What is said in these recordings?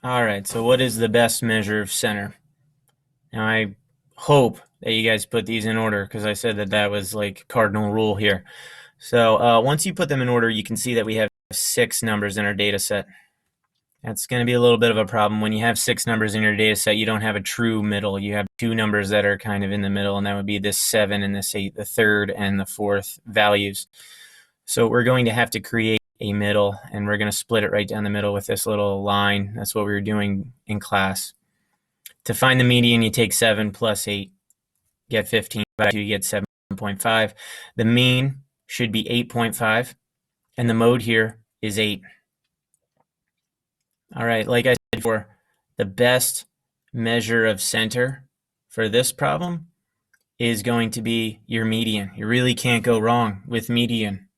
All right, so what is the best measure of center? Now, I hope that you guys put these in order because I said that that was like cardinal rule here. So once you put them in order, you can see that we have 6 numbers in our data set. That's going to be a little bit of a problem. When you have 6 numbers in your data set, you don't have a true middle. You have 2 numbers that are kind of in the middle, and that would be this 7 and this 8, the third and the fourth values. So we're going to have to create a middle, and we're going to split it right down the middle with this little line. That's what we were doing in class. To find the median, you take 7 plus 8, get 15. By 2, you get 7.5. The mean should be 8.5, and the mode here is 8. All right, like I said before, the best measure of center for this problem is going to be your median. You really can't go wrong with median.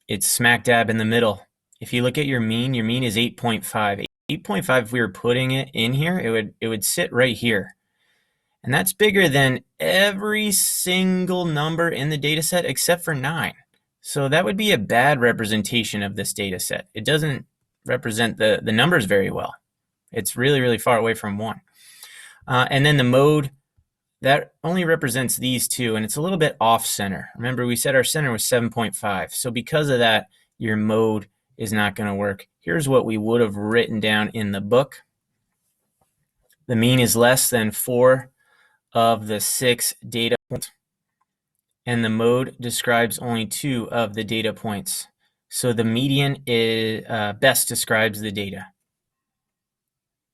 It's smack dab in the middle. If you look at your mean is 8.5. 8.5, if we were putting it in here, it would sit right here. And that's bigger than every single number in the data set except for 9. So that would be a bad representation of this data set. It doesn't represent the numbers very well. It's really, really far away from 1. And then the mode, that only represents these 2, and it's a little bit off center. Remember, we said our center was 7.5. So because of that, your mode is not going to work. Here's what we would have written down in the book. The mean is less than 4 of the 6 data points, and the mode describes only 2 of the data points. So the median is best describes the data.